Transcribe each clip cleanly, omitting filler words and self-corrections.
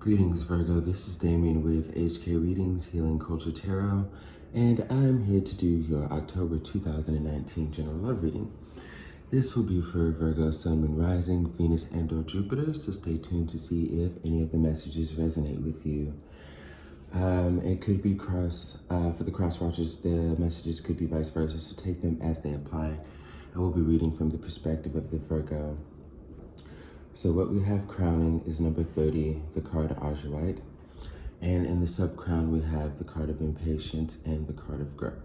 Greetings, Virgo. This is Damien with HK Readings, Healing Culture Tarot, and I'm here to do your October 2019 General Love Reading. This will be for Virgo, Sun, Moon, Rising, Venus, and/or Jupiter, so stay tuned to see if any of the messages resonate with you. It could be for the cross watchers, the messages could be vice versa, so take them as they apply. I will be reading from the perspective of the Virgo. So what we have crowning is number 30, the card Argewite. And in the sub-crown, we have the card of Impatience and the card of Growth.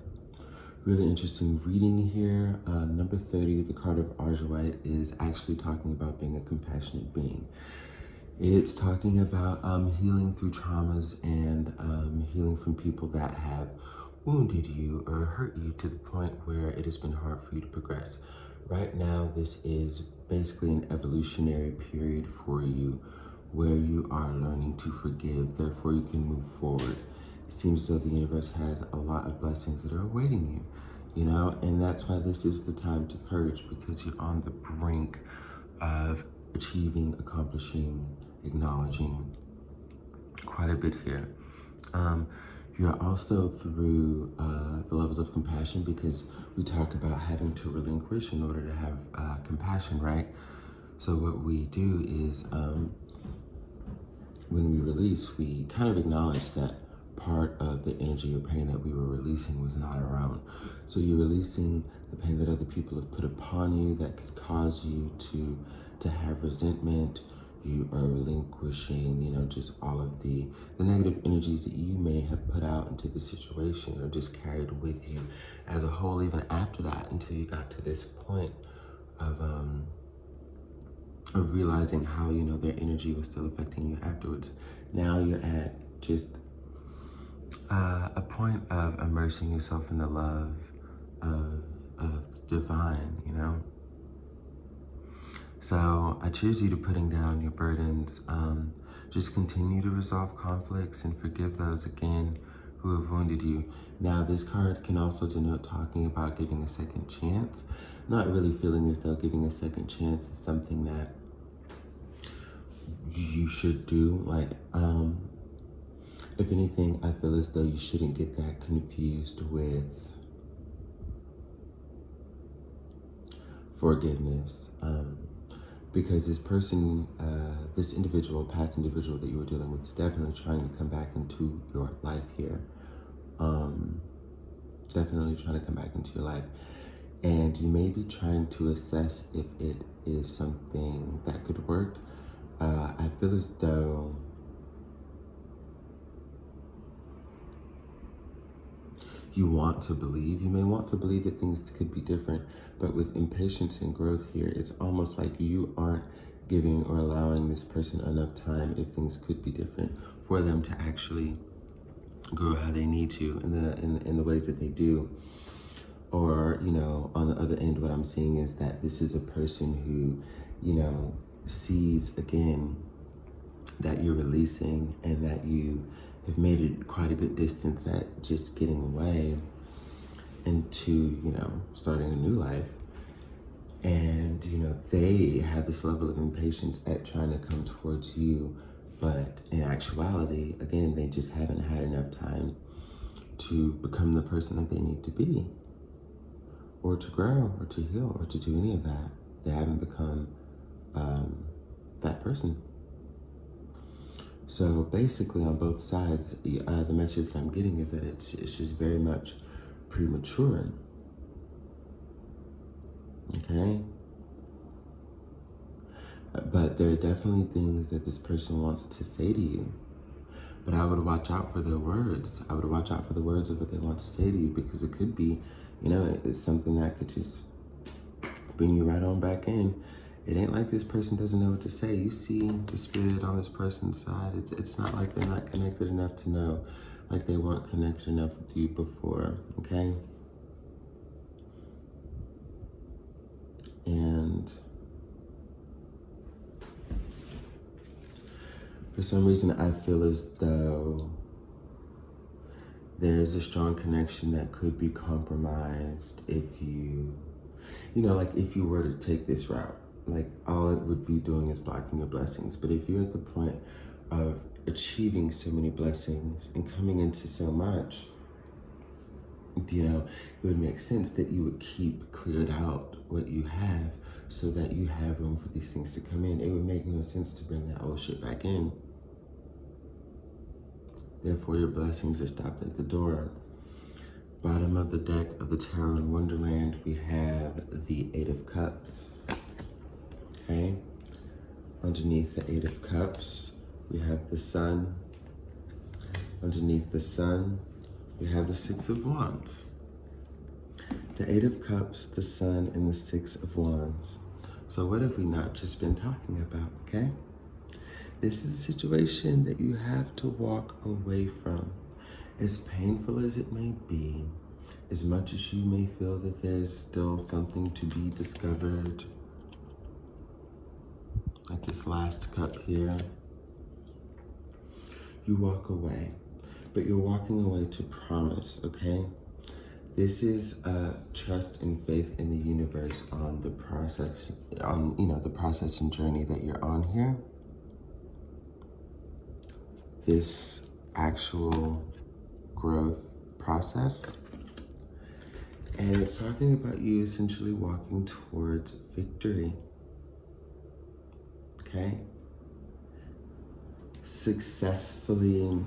Really interesting reading here. Number 30, the card of Argewite, is actually talking about being a compassionate being. It's talking about healing through traumas and healing from people that have wounded you or hurt you to the point where it has been hard for you to progress. Right now, this is basically an evolutionary period for you where you are learning to forgive, therefore you can move forward. It seems as though the universe has a lot of blessings that are awaiting you, and that's why this is the time to purge, because you're on the brink of achieving, accomplishing, acknowledging quite a bit here. You're also through the levels of compassion, because we talk about having to relinquish in order to have compassion, right? So what we do is when we release, we kind of acknowledge that part of the energy or pain that we were releasing was not our own. So you're releasing the pain that other people have put upon you that could cause you to have resentment. You are relinquishing, just all of the negative energies that you may have put out into the situation or just carried with you as a whole, even after that, until you got to this point of realizing how, their energy was still affecting you afterwards. Now you're at just a point of immersing yourself in the love of divine, So I choose you to putting down your burdens. Just continue to resolve conflicts and forgive those, again, who have wounded you. Now, this card can also denote talking about giving a second chance. Not really feeling as though giving a second chance is something that you should do. If anything, I feel as though you shouldn't get that confused with forgiveness. Because this person, this individual, past individual that you were dealing with, is definitely trying to come back into your life here. Definitely trying to come back into your life. And you may be trying to assess if it is something that could work. I feel as though you may want to believe that things could be different, but with impatience and growth here, it's almost like you aren't giving or allowing this person enough time if things could be different for them to actually grow how they need to in the ways that they do. Or, on the other end, what I'm seeing is that this is a person who, sees again that you're releasing and that you have made it quite a good distance at just getting away into, starting a new life. And, they have this level of impatience at trying to come towards you. But in actuality, again, they just haven't had enough time to become the person that they need to be, or to grow, or to heal, or to do any of that. They haven't become that person. So basically, on both sides, the message that I'm getting is that it's just very much premature. Okay? But there are definitely things that this person wants to say to you. But I would watch out for their words. I would watch out for the words of what they want to say to you, because it could be, it's something that could just bring you right on back in. It ain't like this person doesn't know what to say. You see the spirit on this person's side. It's not like they're not connected enough to know, like they weren't connected enough with you before, okay? And for some reason, I feel as though there's a strong connection that could be compromised if you, if you were to take this route. All it would be doing is blocking your blessings. But if you're at the point of achieving so many blessings and coming into so much, you know, it would make sense that you would keep cleared out what you have so that you have room for these things to come in. It would make no sense to bring that old shit back in. Therefore, your blessings are stopped at the door. Bottom of the deck of the Tarot in Wonderland, we have the Eight of Cups. Okay? Underneath the Eight of Cups, we have the Sun. Underneath the Sun, we have the Six of Wands. The Eight of Cups, the Sun, and the Six of Wands. So what have we not just been talking about, okay? This is a situation that you have to walk away from. As painful as it may be, as much as you may feel that there's still something to be discovered, like this last cup here, you walk away. But you're walking away to promise, okay? This is trust and faith in the universe on the process, the process and journey that you're on here. This actual growth process. And it's talking about you essentially walking towards victory. Okay? Successfully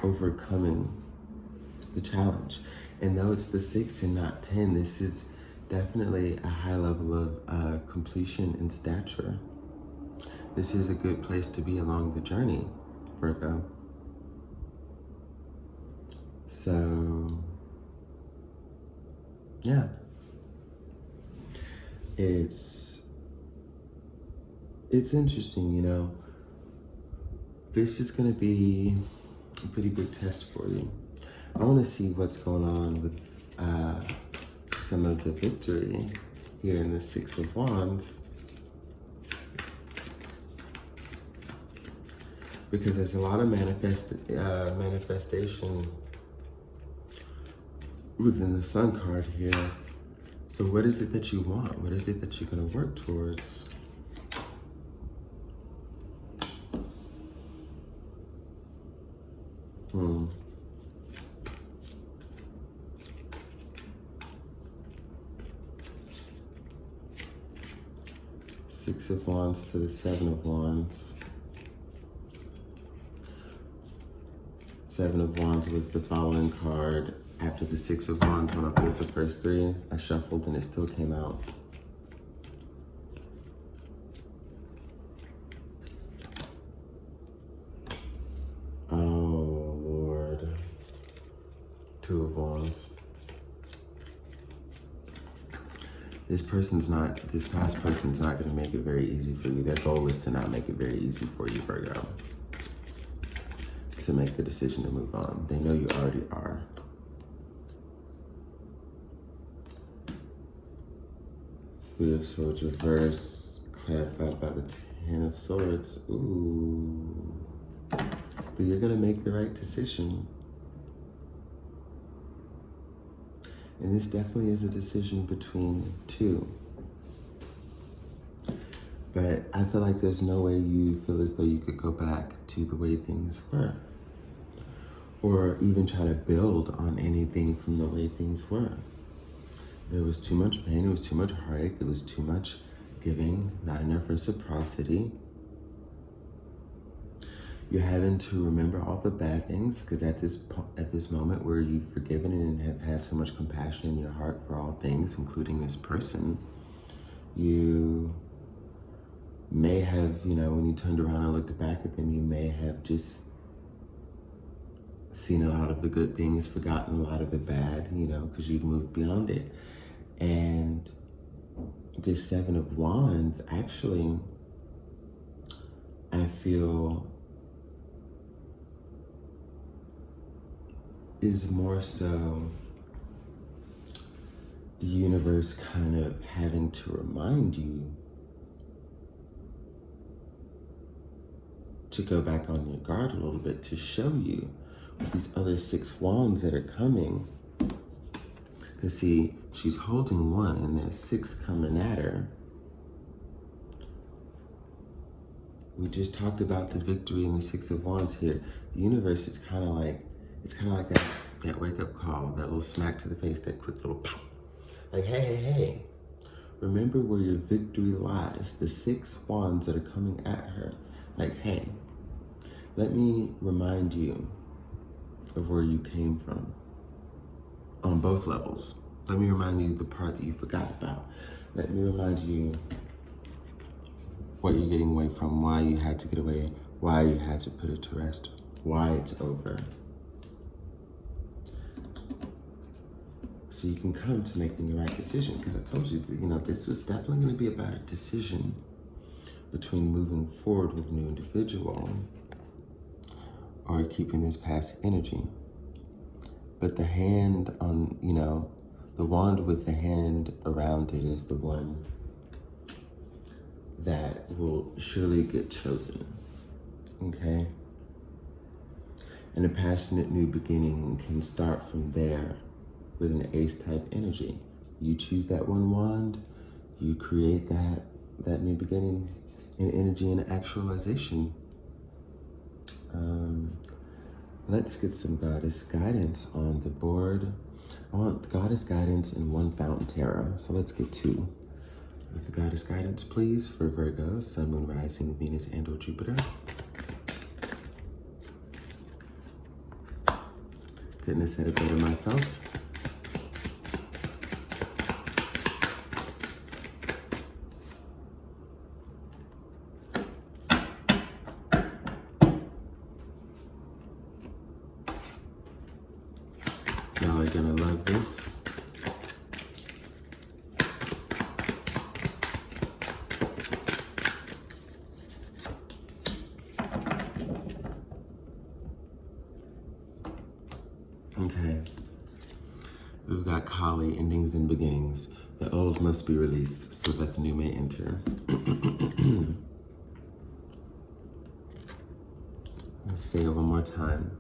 overcoming the challenge. And though it's the 6 and not 10, this is definitely a high level of completion and stature. This is a good place to be along the journey, Virgo. So, yeah. It's interesting, you know. This is going to be a pretty big test for you. I want to see what's going on with some of the victory here in the Six of Wands. Because there's a lot of manifestation within the Sun card here. So what is it that you want? What is it that you're going to work towards? Six of Wands to the Seven of Wands. Seven of Wands was the following card after the Six of Wands. When I pulled the first three, I shuffled and it still came out. Oh, Lord. Two of Wands. This past person's not going to make it very easy for you. Their goal is to not make it very easy for you, Virgo. To make the decision to move on. They know you already are. Three of Swords reversed, clarified by the Ten of Swords. Ooh. But you're going to make the right decision. And this definitely is a decision between two. But I feel like there's no way you feel as though you could go back to the way things were. Or even try to build on anything from the way things were. There was too much pain, it was too much heartache, it was too much giving, not enough reciprocity. You're having to remember all the bad things, because at this moment where you've forgiven and have had so much compassion in your heart for all things, including this person, you may have, when you turned around and looked back at them, you may have just seen a lot of the good things, forgotten a lot of the bad, because you've moved beyond it. And this Seven of Wands, actually, I feel is more so the universe kind of having to remind you to go back on your guard a little bit, to show you with these other 6 wands that are coming. Because see, she's holding one and there's 6 coming at her. We just talked about the victory and the Six of Wands here. The universe is kind of like, it's kind of like that wake-up call, that little smack to the face, that quick little, like, hey, hey, hey. Remember where your victory lies. The 6 wands that are coming at her. Like, hey, let me remind you of where you came from on both levels. Let me remind you the part that you forgot about. Let me remind you what you're getting away from, why you had to get away, why you had to put it to rest, why it's over. So you can come to making the right decision, because I told you, this was definitely going to be about a decision between moving forward with a new individual or keeping this past energy. But the hand on, the wand with the hand around it is the one that will surely get chosen, okay? And a passionate new beginning can start from there with an ace-type energy. You choose that one wand, you create that new beginning in energy and actualization. Let's get some goddess guidance on the board. I want goddess guidance in 1 fountain tarot, so let's get 2. With the goddess guidance, please, for Virgo, Sun, Moon, Rising, Venus, and or Jupiter. Couldn't have said it better myself. Y'all are gonna love this. Okay. We've got Kali, endings and beginnings. The old must be released so that the new may enter. Let's say it one more time.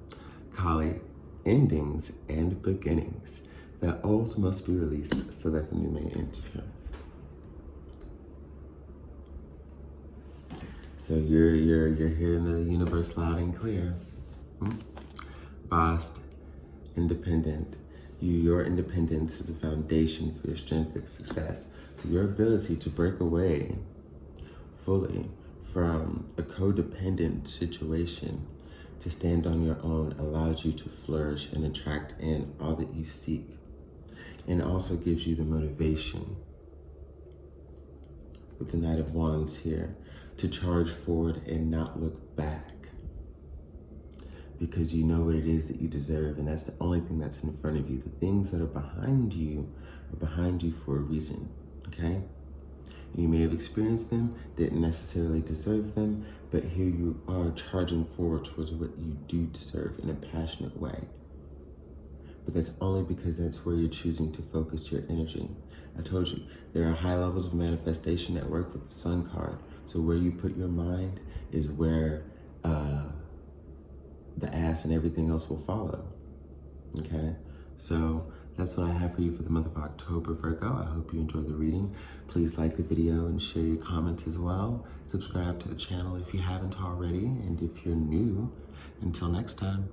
Kali, endings and beginnings. The old must be released so that the new may enter. So you're hearing the universe loud and clear. Bossed, independent. Your independence is a foundation for your strength and success. So your ability to break away fully from a codependent situation to stand on your own allows you to flourish and attract in all that you seek. And also gives you the motivation, with the Knight of Wands here, to charge forward and not look back. Because you know what it is that you deserve, and that's the only thing that's in front of you. The things that are behind you for a reason, okay? You may have experienced them, didn't necessarily deserve them, but here you are charging forward towards what you do deserve in a passionate way. But that's only because that's where you're choosing to focus your energy. I told you, there are high levels of manifestation at work with the Sun card. So where you put your mind is where the ass and everything else will follow, okay? So that's what I have for you for the month of October, Virgo. I hope you enjoyed the reading. Please like the video and share your comments as well. Subscribe to the channel if you haven't already, and if you're new, until next time.